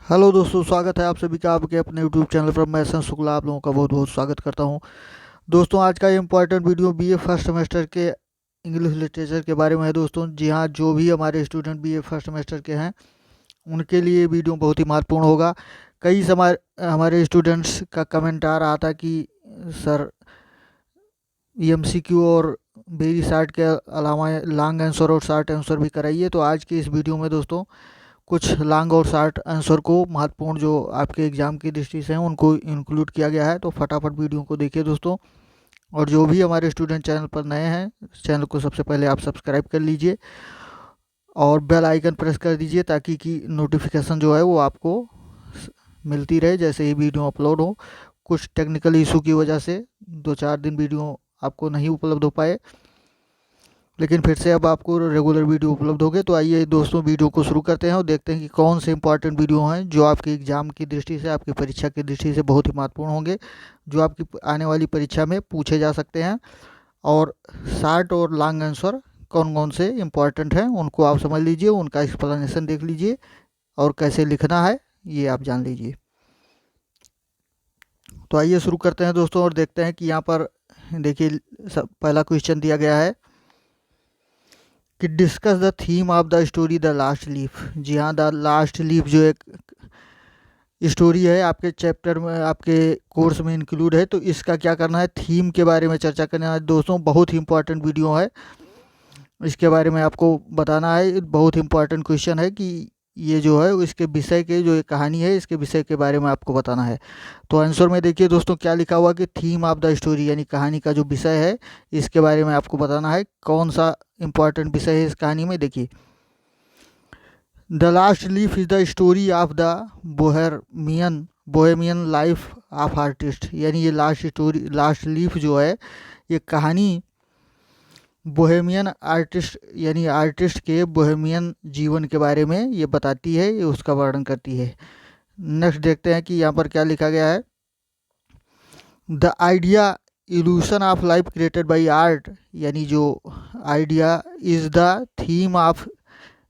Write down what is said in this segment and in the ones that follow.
Hello दोस्तों, स्वागत है आप सभी का आपके अपने यूट्यूब चैनल पर। मैं सन शुक्ला आप लोगों का बहुत बहुत स्वागत करता हूं। दोस्तों, आज का ये important video BA first semester के इंग्लिश लिटरेचर के बारे में है। दोस्तों जी हाँ, जो भी हमारे स्टूडेंट बीए फर्स्ट सेमेस्टर के हैं उनके लिए ये वीडियो बहुत ही महत्वपूर्ण होगा। कई समय हमारे स्टूडेंट्स का कमेंट आ रहा था कि सर एमसीक्यू और वेरी शार्ट के अलावा लॉन्ग आंसर और शॉर्ट आंसर भी कराइए। तो आज की इस वीडियो में दोस्तों कुछ लॉन्ग और शॉर्ट आंसर को महत्वपूर्ण जो आपके एग्जाम की दृष्टि से हैं उनको इंक्लूड किया गया है। तो फटाफट वीडियो को देखिए दोस्तों। और जो भी हमारे स्टूडेंट चैनल पर नए हैं, चैनल को सबसे पहले आप सब्सक्राइब कर लीजिए और बेल आइकन प्रेस कर दीजिए ताकि कि नोटिफिकेशन जो है वो आपको मिलती रहे जैसे ही वीडियो अपलोड हो। कुछ टेक्निकल इशू की वजह से 2-4 दिन वीडियो आपको नहीं उपलब्ध हो पाए, लेकिन फिर से अब आपको रेगुलर वीडियो उपलब्ध होंगे। तो आइए दोस्तों, वीडियो को शुरू करते हैं और देखते हैं कि कौन से इंपॉर्टेंट वीडियो हैं जो आपके एग्ज़ाम की दृष्टि से, आपकी परीक्षा की दृष्टि से बहुत ही महत्वपूर्ण होंगे, जो आपकी आने वाली परीक्षा में पूछे जा सकते हैं। और शॉर्ट और लॉन्ग आंसर कौन कौन से इम्पॉर्टेंट हैं उनको आप समझ लीजिए, उनका एक्सप्लेनेशन देख लीजिए और कैसे लिखना है ये आप जान लीजिए। तो आइए शुरू करते हैं दोस्तों और देखते हैं कि यहाँ पर देखिए पहला क्वेश्चन दिया गया है कि discuss the theme of the story the last Leaf. जी हाँ, द लास्ट लीफ जो एक स्टोरी है आपके चैप्टर में, आपके कोर्स में इंक्लूड है। तो इसका क्या करना है, थीम के बारे में चर्चा करना है दोस्तों। बहुत ही इंपॉर्टेंट वीडियो है, इसके बारे में आपको बताना है। बहुत इंपॉर्टेंट क्वेश्चन है कि ये जो है इसके विषय के जो एक कहानी है इसके विषय के बारे में आपको बताना है। तो आंसर में देखिए दोस्तों क्या लिखा हुआ कि थीम ऑफ द स्टोरी यानी कहानी का जो विषय है इसके बारे में आपको बताना है। कौन सा इंपॉर्टेंट विषय है इस कहानी में, देखिए। The last leaf is the story of the Bohemian life of artist. यानी ये लास्ट लीफ जो है ये कहानी बोहेमियन आर्टिस्ट यानी आर्टिस्ट के बोहेमियन जीवन के बारे में ये बताती है, ये उसका वर्णन करती है। नेक्स्ट देखते हैं कि यहाँ पर क्या लिखा गया है। The idea illusion of life created by art, यानी जो idea is the theme of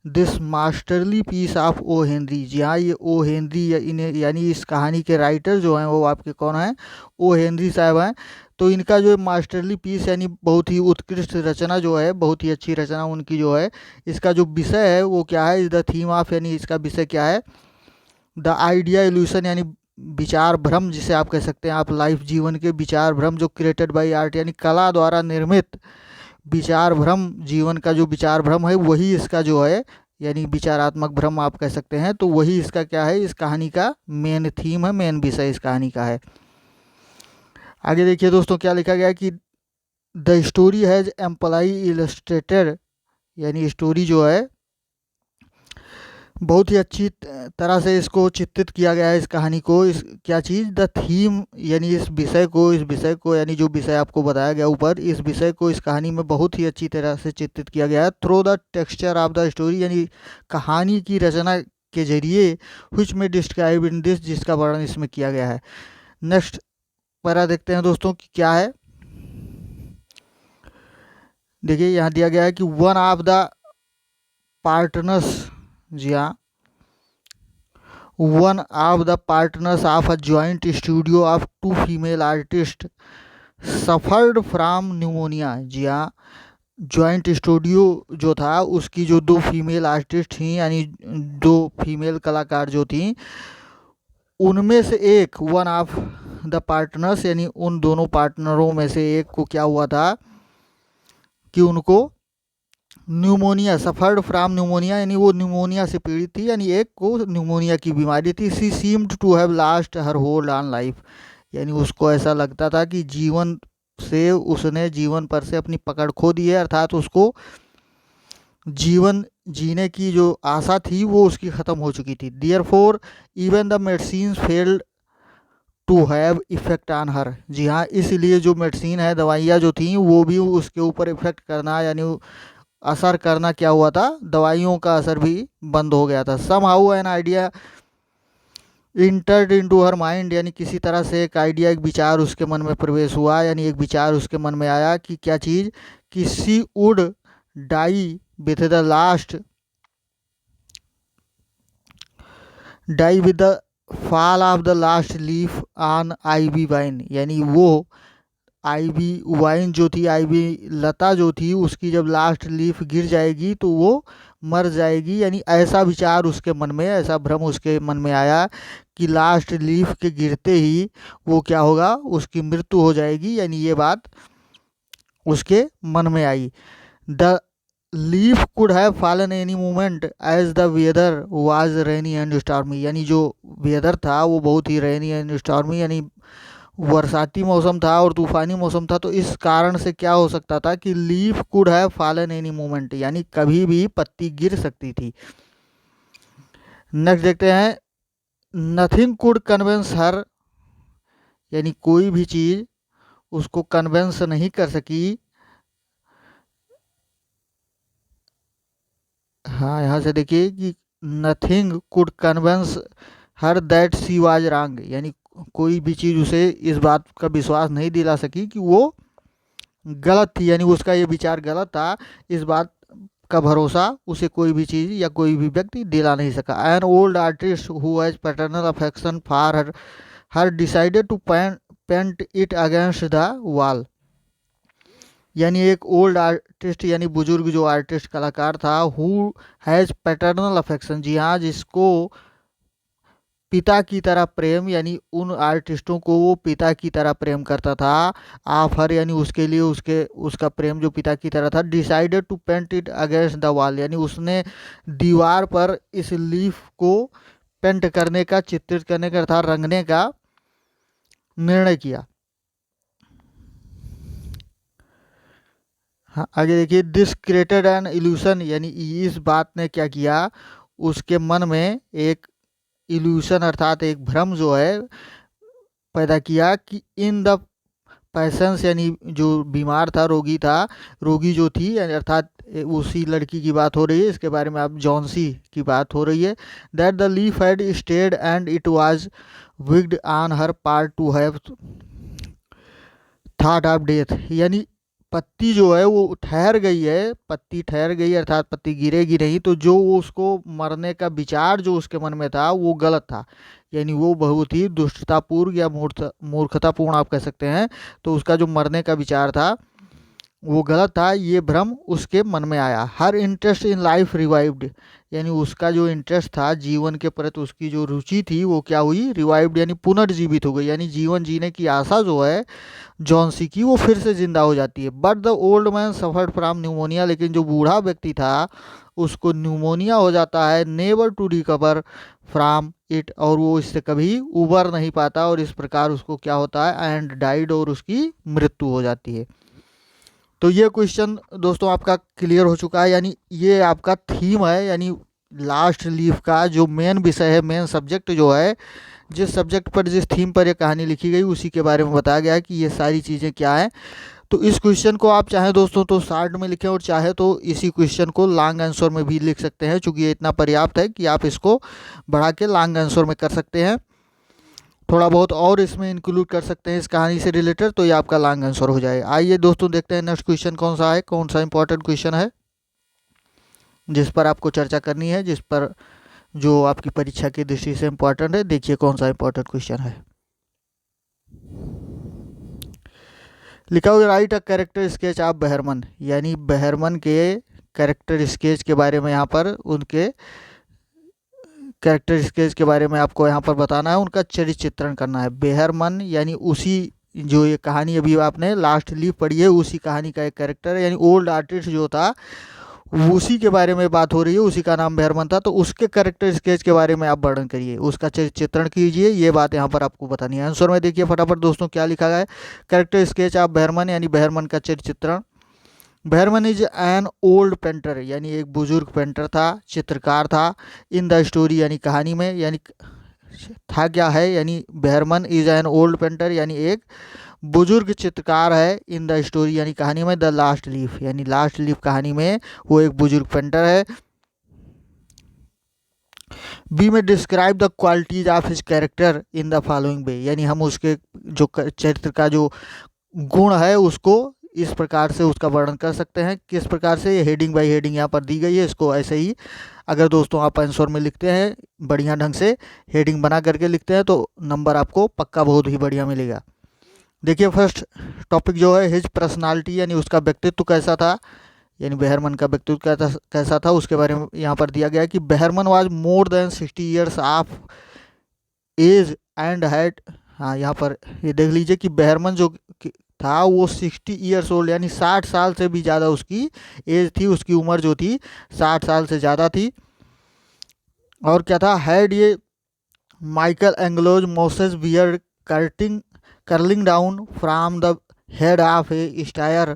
this masterly piece of O Henry. जी हाँ, ये ओ हेनरी यानी इस कहानी के राइटर जो हैं वो आपके कौन हैं, ओ हेनरी साहब हैं। तो इनका जो मास्टरली पीस यानी बहुत ही उत्कृष्ट रचना जो है, बहुत ही अच्छी रचना उनकी जो है, इसका जो विषय है वो क्या है, इज द थीम ऑफ, यानी इसका विषय क्या है, द आइडिया इल्यूशन यानी विचार भ्रम जिसे आप कह सकते हैं, आप लाइफ जीवन के विचार भ्रम जो क्रिएटेड बाई आर्ट यानी कला द्वारा निर्मित विचार भ्रम, जीवन का जो विचार भ्रम है वही इसका जो है यानी विचारात्मक भ्रम आप कह सकते हैं। तो वही इसका क्या है, इस कहानी का मेन थीम है, मेन विषय इस कहानी का है। आगे देखिए दोस्तों क्या लिखा गया कि the story has employee illustrated, यानी स्टोरी जो है बहुत ही अच्छी तरह से इसको चित्रित किया गया है, इस कहानी को। इस क्या चीज़, द थीम यानी इस विषय को यानी जो विषय आपको बताया गया ऊपर, इस विषय को इस कहानी में बहुत ही अच्छी तरह से चित्रित किया गया है। Through the texture of the story यानी कहानी की रचना के जरिए, विच में डिस्क्राइब इन दिस, जिसका वर्णन इसमें किया गया है। नेक्स्ट पैरा देखते हैं दोस्तों कि क्या है। देखिए यहाँ दिया गया है कि वन ऑफ द पार्टनर्स, जी हाँ, one of the partners of a joint studio of two female artist suffered from pneumonia. जी हाँ, जॉइंट स्टूडियो जो था उसकी जो 2 फीमेल आर्टिस्ट थी यानी 2 फीमेल कलाकार जो थी, उनमें से एक, वन ऑफ द पार्टनर्स यानी उन दोनों पार्टनरों में से एक को क्या हुआ था कि उनको न्यूमोनिया, सफर्ड फ्रॉम न्यूमोनिया यानी वो न्यूमोनिया से पीड़ित थी, यानी एक को न्यूमोनिया की बीमारी थी। She seemed to have last her hold on life, यानी उसको ऐसा लगता था कि जीवन से उसने जीवन पर से अपनी पकड़ खो दी है, अर्थात उसको जीवन जीने की जो आशा थी वो उसकी ख़त्म हो चुकी थी। Therefore even the medicine failed to have effect on her. जी हाँ, इसलिए जो मेडिसिन है, दवाइयाँ जो थी वो भी उसके ऊपर इफ़ेक्ट करना यानी असर करना क्या हुआ था, दवाइयों का असर भी बंद हो गया था। Somehow an idea entered into her mind, यानी किसी तरह से एक आइडिया, एक विचार उसके मन में प्रवेश हुआ, यानी एक विचार उसके मन में आया कि क्या चीज़, कि she would die with the last die with the fall of the last leaf on ivy vine, यानी वो आईवी वाइन जो थी, आईवी लता जो थी, उसकी जब लास्ट लीफ गिर जाएगी तो वो मर जाएगी। यानी ऐसा विचार उसके मन में, ऐसा भ्रम उसके मन में आया कि लास्ट लीफ के गिरते ही वो क्या होगा, उसकी मृत्यु हो जाएगी। यानी ये बात उसके मन में आई। The leaf could have fallen any moment as the weather was rainy and stormy, यानी जो वेदर था वो बहुत ही रेनी एंड स्टॉर्मी, यानी बरसाती मौसम था और तूफानी मौसम था। तो इस कारण से क्या हो सकता था कि leaf could have fallen any moment, यानी कभी भी पत्ती गिर सकती थी। नेक्स्ट देखते हैं, नथिंग कुड कन्विंस हर, यानी कोई भी चीज उसको कन्विंस नहीं कर सकी। हाँ, यहाँ से देखिए कि nothing could convince her that she was wrong, यानी कोई भी चीज़ उसे इस बात का विश्वास नहीं दिला सकी कि वो गलत थी, यानी उसका ये विचार गलत था। इस बात का भरोसा उसे कोई भी चीज़ या कोई भी व्यक्ति दिला नहीं सका। An old artist who has paternal affection for her decided to paint it against the wall, यानी एक ओल्ड आर्टिस्ट यानी बुजुर्ग जो आर्टिस्ट कलाकार था, हु हैज़ पैटर्नल अफेक्शन, जी हाँ, जिसको पिता की तरह प्रेम, यानी उन आर्टिस्टों को वो पिता की तरह प्रेम करता था। आफर यानी उसके लिए उसका प्रेम जो पिता की तरह था। Decided to paint it against the wall, यानी उसने दीवार पर इस लीफ को पेंट करने का, चित्रित करने का अर्थात रंगने का निर्णय किया। हाँ, आगे देखिए, दिस क्रिएटेड एन इल्यूशन, यानी इस बात ने क्या किया, उसके मन में एक इल्यूशन अर्थात एक भ्रम जो है पैदा किया कि इन द पैशंस, यानी जो बीमार था, रोगी था, रोगी जो थी, यानी अर्थात उसी लड़की की बात हो रही है, इसके बारे में अब जॉन्सी की बात हो रही है। That the leaf had state and it was विग्ड on her part two have thought of death, यानी पत्ती जो है वो ठहर गई है, पत्ती ठहर गई अर्थात पत्ती गिरेगी नहीं, तो जो वो उसको मरने का विचार जो उसके मन में था वो गलत था, यानी वो बहुत ही दुष्टतापूर्ण या मूर्खतापूर्ण आप कह सकते हैं। तो उसका जो मरने का विचार था वो गलत था, ये भ्रम उसके मन में आया। हर इंटरेस्ट इन लाइफ रिवाइव्ड, यानी उसका जो इंटरेस्ट था जीवन के प्रति, उसकी जो रुचि थी वो क्या हुई, रिवाइव्ड, यानी पुनर्जीवित हो गई, यानी जीवन जीने की आशा जो है जॉन्सी की वो फिर से जिंदा हो जाती है। But the old man suffered from pneumonia, लेकिन जो बूढ़ा व्यक्ति था उसको न्यूमोनिया हो जाता है। Never to recover from it, और वो इससे कभी उबर नहीं पाता, और इस प्रकार उसको क्या होता है, एंड डाइड, और उसकी मृत्यु हो जाती है। तो ये क्वेश्चन दोस्तों आपका क्लियर हो चुका है, यानी ये आपका थीम है, यानी लास्ट लीफ का जो मेन विषय है, मेन सब्जेक्ट जो है, जिस सब्जेक्ट पर, जिस थीम पर ये कहानी लिखी गई उसी के बारे में बताया गया है कि ये सारी चीज़ें क्या हैं। तो इस क्वेश्चन को आप चाहें दोस्तों तो शॉर्ट में लिखें, और चाहे तो इसी क्वेश्चन को लॉन्ग आंसर में भी लिख सकते हैं, चूँकि ये इतना पर्याप्त है कि आप इसको बढ़ा के लॉन्ग आंसर में कर सकते हैं। थोड़ा बहुत और इसमें इंक्लूड कर सकते हैं इस कहानी से रिलेटेड, तो ये आपका लॉन्ग आंसर हो जाए। आइए दोस्तों देखते हैं नेक्स्ट क्वेश्चन कौन सा है, कौन सा इंपॉर्टेंट क्वेश्चन है जिस पर आपको चर्चा करनी है, जिस पर जो आपकी परीक्षा की दृष्टि से इम्पोर्टेंट है। देखिए कौन सा इम्पोर्टेंट क्वेश्चन है। लिखा हुआ, write a character sketch of Behrman, यानी बहरमन के कैरेक्टर स्केच के बारे में, यहाँ पर उनके कैरेक्टर स्केच के बारे में आपको यहाँ पर बताना है, उनका चरित्र चित्रण करना है। बेहरमन यानी उसी, जो ये कहानी अभी आपने लास्ट लीफ पढ़ी है उसी कहानी का एक कैरेक्टर है, यानी ओल्ड आर्टिस्ट जो था उसी के बारे में बात हो रही है, उसी का नाम बेहरमन था। तो उसके कैरेक्टर स्केच के बारे में आप वर्णन करिए, उसका चित्रण कीजिए, ये बात यहाँ पर आपको बतानी है। आंसर में देखिए फटाफट दोस्तों क्या लिखा गया है। कैरेक्टर स्केच ऑफ बेहरमन, यानी बेहरमन का चरित्र चित्रण। Behrman is an old painter, यानी एक बुजुर्ग पेंटर था, चित्रकार था। इन द स्टोरी, यानी कहानी में, यानी था क्या है, यानी Behrman is an old painter, यानी एक बुजुर्ग चित्रकार है। इन द स्टोरी, यानी कहानी में। द लास्ट लीफ, यानी लास्ट लीफ कहानी में वो एक बुजुर्ग पेंटर है। बी में describe the qualities of his character in the following वे, यानी हम उसके जो चरित्र का जो गुण है उसको इस प्रकार से उसका वर्णन कर सकते हैं। किस प्रकार से, ये हेडिंग बाय हेडिंग यहाँ पर दी गई है, इसको ऐसे ही अगर दोस्तों आप आंसर में लिखते हैं, बढ़िया ढंग से हेडिंग बना करके लिखते हैं, तो नंबर आपको पक्का बहुत ही बढ़िया मिलेगा। देखिए फर्स्ट टॉपिक जो है, हिज पर्सनालिटी यानी उसका व्यक्तित्व कैसा था, यानी बेहरमन का व्यक्तित्व कैसा था, उसके बारे में यहाँ पर दिया गया है कि Behrman was more than 60 years of age and had, हाँ यहाँ पर ये देख लीजिए कि बेहरमन जो था वो 60 ईयर्स ओल्ड यानी 60 साल से भी ज़्यादा उसकी एज थी, उसकी उम्र जो थी 60 साल से ज़्यादा थी। और क्या था, हैड ये Michael Angelo's Moses beard curling down from the head of a satyr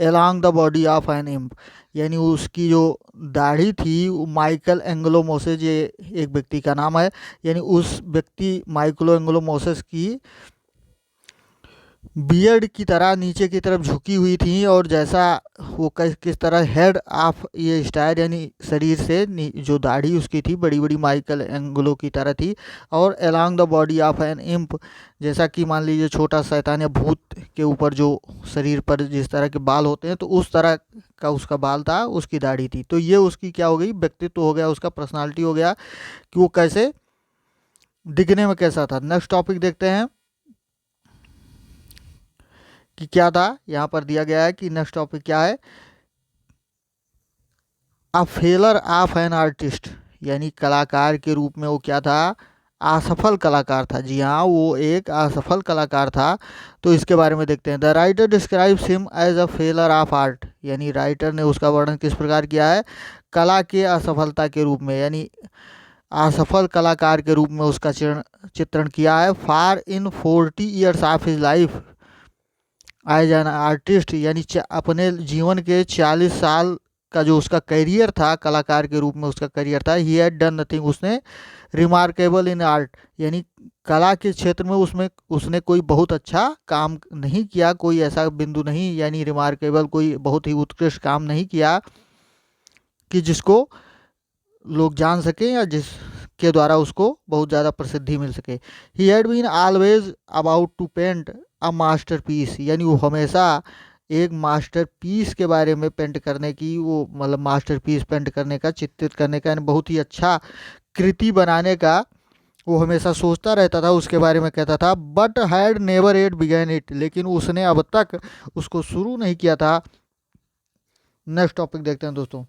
along the body of an imp, यानी उसकी जो दाढ़ी थी वो माइकल एंग्लो मोसेस, ये एक व्यक्ति का नाम है, यानी उस व्यक्ति माइकल एंग्लो मोसेस की बियर्ड की तरह नीचे की तरफ झुकी हुई थी, और जैसा वो किस तरह हेड ऑफ ये स्टायर यानी शरीर से जो दाढ़ी उसकी थी बड़ी बड़ी माइकल एंग्लो की तरह थी, और along the body of an imp, जैसा कि मान लीजिए छोटा शैतान या भूत के ऊपर जो शरीर पर जिस तरह के बाल होते हैं, तो उस तरह का उसका बाल था, उसकी दाढ़ी थी। तो ये उसकी क्या हो गई, व्यक्तित्व हो गया, उसका पर्सनालिटी हो गया कि वो कैसे दिखने में कैसा था। नेक्स्ट टॉपिक देखते हैं कि क्या था, यहाँ पर दिया गया है कि नेक्स्ट टॉपिक क्या है, अ फेलर ऑफ एन आर्टिस्ट, यानी कलाकार के रूप में वो क्या था, असफल कलाकार था। जी हाँ, वो एक असफल कलाकार था। तो इसके बारे में देखते हैं। The writer describes him as a failure of art, यानी राइटर ने उसका वर्णन किस प्रकार किया है, कला के असफलता के रूप में, यानी असफल कलाकार के रूप में उसका चित्रण किया है। Far in 40 years of his life as an artist, यानी अपने जीवन के 40 साल का जो उसका करियर था, कलाकार के रूप में उसका करियर था, ही हैड डन नथिंग, उसने रिमार्केबल इन आर्ट, यानी कला के क्षेत्र में उसने कोई बहुत अच्छा काम नहीं किया, कोई ऐसा बिंदु नहीं, यानी रिमार्केबल कोई बहुत ही उत्कृष्ट काम नहीं किया कि जिसको लोग जान सकें या जिसके द्वारा उसको बहुत ज़्यादा प्रसिद्धि मिल सके। He had been always about to paint a masterpiece, यानी वो हमेशा एक मास्टरपीस के बारे में पेंट करने की, वो मतलब मास्टरपीस पेंट करने का, चित्रित करने का, यानी बहुत ही अच्छा कृति बनाने का वो हमेशा सोचता रहता था, उसके बारे में कहता था। But had never at began it, लेकिन उसने अब तक उसको शुरू नहीं किया था। नेक्स्ट टॉपिक देखते हैं दोस्तों,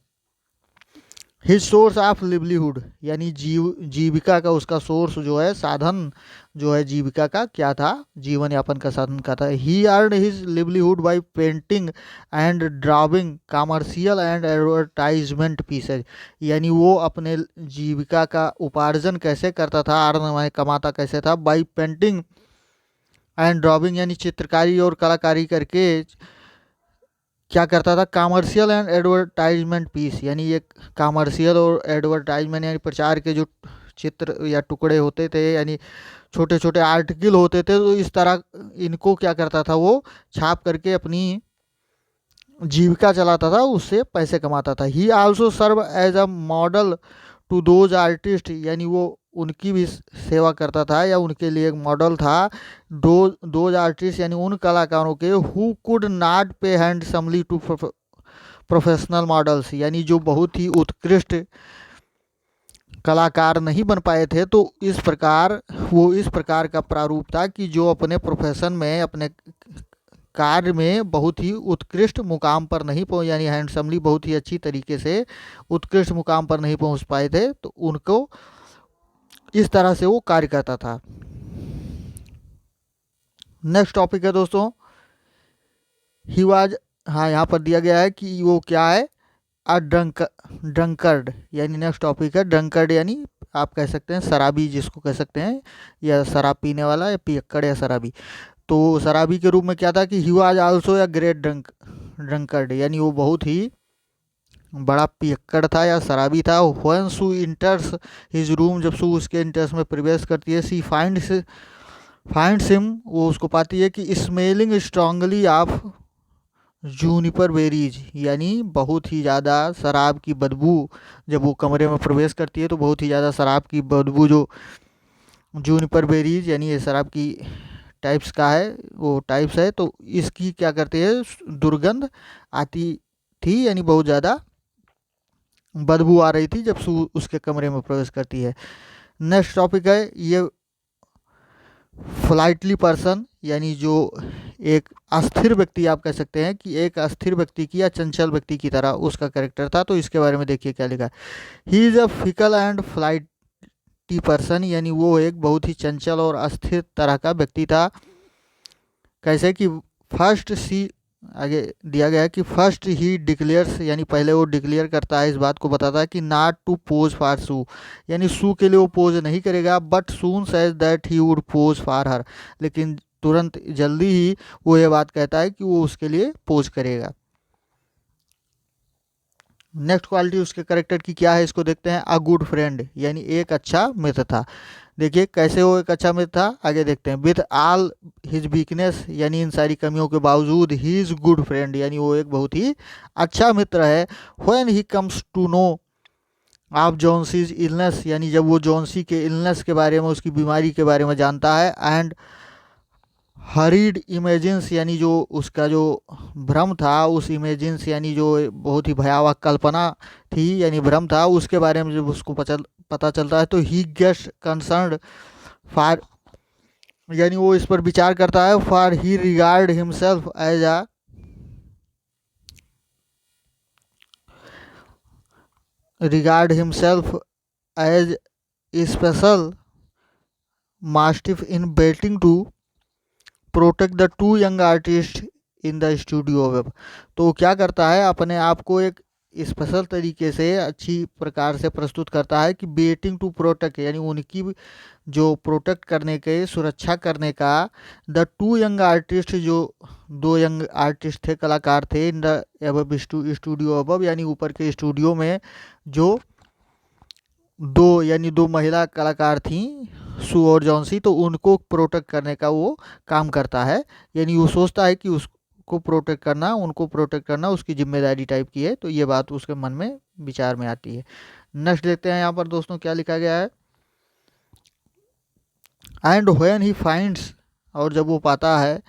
हिज सोर्स ऑफ लिवलीहुड, यानी जीविका का उसका सोर्स जो है, साधन जो है जीविका का क्या था, जीवन यापन का साधन क्या था। He earn his livelihood by painting and drawing commercial and advertisement pieces, यानी वो अपने जीविका का उपार्जन कैसे करता था, अर्न कमाता कैसे था, बाय पेंटिंग एंड ड्राविंग, यानी चित्रकारी और कलाकारी करके क्या करता था, कमर्शियल एंड एडवर्टाइजमेंट पीस, यानी ये कमर्शियल और एडवर्टाइजमेंट यानी प्रचार के जो चित्र या टुकड़े होते थे, यानी छोटे छोटे आर्टिकल होते थे, तो इस तरह इनको क्या करता था, वो छाप करके अपनी जीविका चलाता था, उससे पैसे कमाता था। He also serve as a model to those artist, यानी वो उनकी भी सेवा करता था या उनके लिए एक मॉडल था, दोज आर्टिस्ट यानी उन कलाकारों के, हु कुड नॉट पे हैंडसमली टू प्रोफेशनल मॉडल्स, यानी जो बहुत ही उत्कृष्ट कलाकार नहीं बन पाए थे। तो इस प्रकार का प्रारूप था कि जो अपने प्रोफेशन में, अपने कार्य में बहुत ही उत्कृष्ट मुकाम पर नहीं पहुँच, यानी हैंडसमली बहुत ही अच्छी तरीके से उत्कृष्ट मुकाम पर नहीं पहुँच पाए थे, तो उनको इस तरह से वो कार्य करता था। नेक्स्ट टॉपिक है दोस्तों, ही वाज, हाँ यहाँ पर दिया गया है कि वो क्या है, अ ड्रंकर्ड, यानी नेक्स्ट टॉपिक है ड्रंकर्ड, यानी आप कह सकते हैं शराबी जिसको कह सकते हैं, या शराब पीने वाला, या पियक्कड़ या शराबी। तो शराबी के रूप में क्या था कि he was also a great drunkard, यानी वो बहुत ही बड़ा पियक्कड़ था या शराबी था। When Sue enters his room, जब सू उसके इंटर्स में प्रवेश करती है, सी फाइंड्स हिम, वो उसको पाती है कि smelling strongly of Juniper berries, यानी बहुत ही ज़्यादा शराब की बदबू, जब वो कमरे में प्रवेश करती है तो बहुत ही ज़्यादा शराब की बदबू जो जूनिपर बेरीज, यानी ये शराब की टाइप्स का है, वो टाइप्स है, तो इसकी क्या करती है, दुर्गंध आती थी, यानी बहुत ज़्यादा बदबू आ रही थी जब सू उसके कमरे में प्रवेश करती है। नेक्स्ट टॉपिक है ये फ्लाइटली पर्सन, यानी जो एक अस्थिर व्यक्ति आप कह सकते हैं कि एक अस्थिर व्यक्ति की या चंचल व्यक्ति की तरह उसका कैरेक्टर था। तो इसके बारे में देखिए क्या लिखा है। He is a fickle and flighty person, यानी वो एक बहुत ही चंचल और अस्थिर तरह का व्यक्ति था। कैसे कि फर्स्ट सी आगे दिया गया है कि फर्स्ट ही डिक्लेयर्स, यानी पहले वो डिक्लेयर करता है, इस बात को बताता है कि नॉट टू पोज फॉर सू, यानी सू के लिए वो पोज नहीं करेगा, but soon says that he would pose for her, लेकिन तुरंत जल्दी ही वो ये बात कहता है कि वो उसके लिए पोज करेगा। नेक्स्ट क्वालिटी उसके करेक्टर की क्या है, इसको देखते हैं। अ गुड फ्रेंड, यानी एक अच्छा मित्र था। देखिए कैसे वो एक अच्छा मित्र था, आगे देखते हैं। विथ ऑल हिज वीकनेस, यानी इन सारी कमियों के बावजूद ही इज गुड फ्रेंड, यानी वो एक बहुत ही अच्छा मित्र है। When he comes to know of Johnsy's illness, यानी जब वो जॉन्सी के इलनेस के बारे में, उसकी बीमारी के बारे में जानता है। एंड हरीड इमेजिन्स, यानी जो उसका जो भ्रम था, उस इमेजिन्स यानी जो बहुत ही भयावह कल्पना थी, यानी भ्रम था, उसके बारे में जब उसको पता चलता है, तो ही गेट्स कंसर्न्ड फॉर, यानी वो इस पर विचार करता है। For he regard himself as a as special mastiff in betting to protect the two young artist in the studio web. तो क्या करता है, अपने आप को एक स्पेशल तरीके से अच्छी प्रकार से प्रस्तुत करता है कि बेटिंग टू प्रोटेक्ट, यानी उनकी जो प्रोटेक्ट करने के, सुरक्षा करने का, द टू यंग आर्टिस्ट, जो दो यंग आर्टिस्ट थे, कलाकार थे, in the above studio above, यानी ऊपर के स्टूडियो में जो दो महिला कलाकार थी, सू और जॉन्सी, तो उनको प्रोटेक्ट करने का वो काम करता है। यानी वो सोचता है कि उसको प्रोटेक्ट करना, उनको प्रोटेक्ट करना उसकी जिम्मेदारी टाइप की है। तो ये बात उसके मन में विचार में आती है। नेक्स्ट देखते हैं यहाँ पर दोस्तों क्या लिखा गया है। एंड व्हेन ही फाइंड्स, और जब वो पाता है,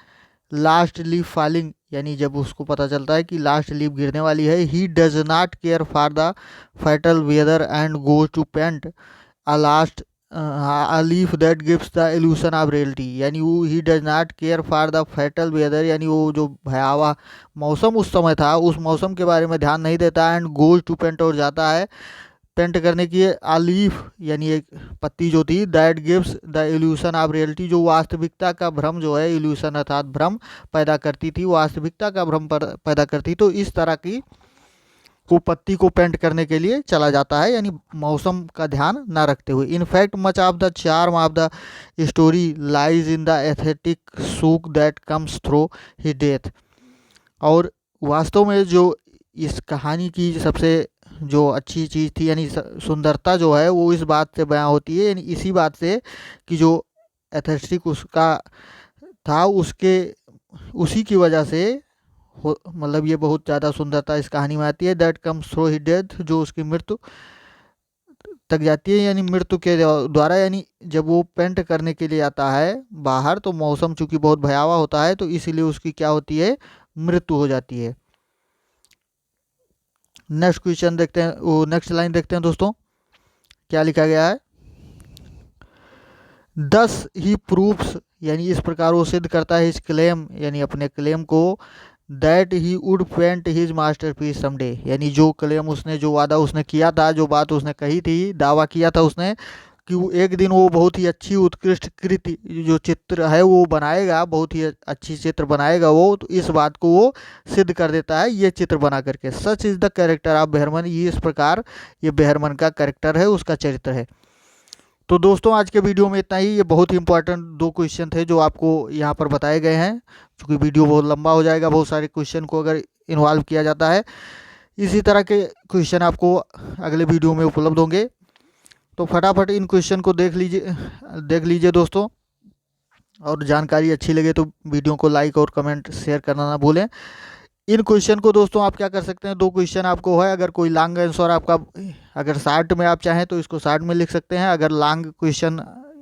लास्ट लीव फॉलिंग, यानी जब उसको पता चलता है कि लास्ट लीव गिरने वाली है, he does not care for the fatal weather and goes to paint a last a leaf that gives the illusion of reality, यानी वो he does not care for the fatal weather, यानी वो जो भयावह मौसम उस समय था, उस मौसम के बारे में ध्यान नहीं देता। एंड गोज टू पेंट, और जाता है पेंट करने की। आ लीफ, यानी एक पत्ती जो थी, that gives the evolution of reality, जो वास्तविकता का भ्रम जो है, इल्यूशन अर्थात भ्रम पैदा करती थी, वास्तविकता का भ्रम पैदा करती। तो इस तरह की को पत्ती को पेंट करने के लिए चला जाता है, यानी मौसम का ध्यान ना रखते हुए। In fact much of the charm of the story lies in the aesthetic shock that comes through his death, और वास्तव में जो इस कहानी की सबसे जो अच्छी चीज़ थी, यानी सुंदरता जो है, वो इस बात से बयां होती है, यानी इसी बात से कि जो एस्थेटिक उसका था, उसके उसी की वजह से मतलब ये बहुत ज़्यादा सुंदरता इस कहानी में आती है। That comes through he death, जो उसकी मृत्यु तक जाती है, यानी मृत्यु के द्वारा। यानी जब वो पेंट करने के लिए आता है बाहर, तो मौसम चूंकि बहुत भयावह होता है, तो इसीलिए उसकी क्या होती है, मृत्यु हो जाती है। नेक्स्ट क्वेश्चन देखते हैं, वो नेक्स्ट लाइन देखते हैं दोस्तों क्या लिखा गया है। 10 ही प्रूफ्स, यानी इस प्रकार वो सिद्ध करता है इस क्लेम, यानी अपने क्लेम को, that he would paint his masterpiece someday, यानी जो क्लेम उसने, जो वादा उसने किया था, जो बात उसने कही थी, दावा किया था उसने कि वो एक दिन वो बहुत ही अच्छी उत्कृष्ट कृति जो चित्र है वो बनाएगा, बहुत ही अच्छी चित्र बनाएगा वो। तो इस बात को वो सिद्ध कर देता है ये चित्र बना करके। Such is the character of Behrman, ये इस प्रकार ये बेहरमन का कैरेक्टर है, उसका चरित्र है। तो दोस्तों आज के वीडियो में इतना ही। ये बहुत ही इंपॉर्टेंट 2 क्वेश्चन थे जो आपको यहाँ पर बताए गए हैं, क्योंकि वीडियो बहुत लंबा हो जाएगा, बहुत सारे क्वेश्चन को अगर इन्वॉल्व किया जाता है। इसी तरह के क्वेश्चन आपको अगले वीडियो में उपलब्ध होंगे, तो फटाफट इन क्वेश्चन को देख लीजिए दोस्तों। और जानकारी अच्छी लगे तो वीडियो को लाइक और कमेंट शेयर करना ना भूलें। इन क्वेश्चन को दोस्तों आप क्या कर सकते हैं, 2 क्वेश्चन आपको है, अगर कोई लॉन्ग आंसर आपका, अगर शार्ट में आप चाहें तो इसको शार्ट में लिख सकते हैं। अगर लॉन्ग क्वेश्चन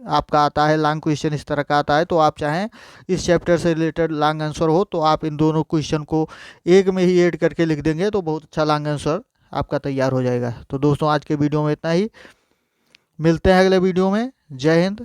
आपका आता है, लॉन्ग क्वेश्चन इस तरह का आता है, तो आप चाहें इस चैप्टर से रिलेटेड लॉन्ग आंसर हो तो आप इन दोनों क्वेश्चन को एक में ही ऐड करके लिख देंगे तो बहुत अच्छा लॉन्ग आंसर आपका तैयार हो जाएगा। तो दोस्तों आज के वीडियो में इतना ही, मिलते हैं अगले वीडियो में। जय हिंद।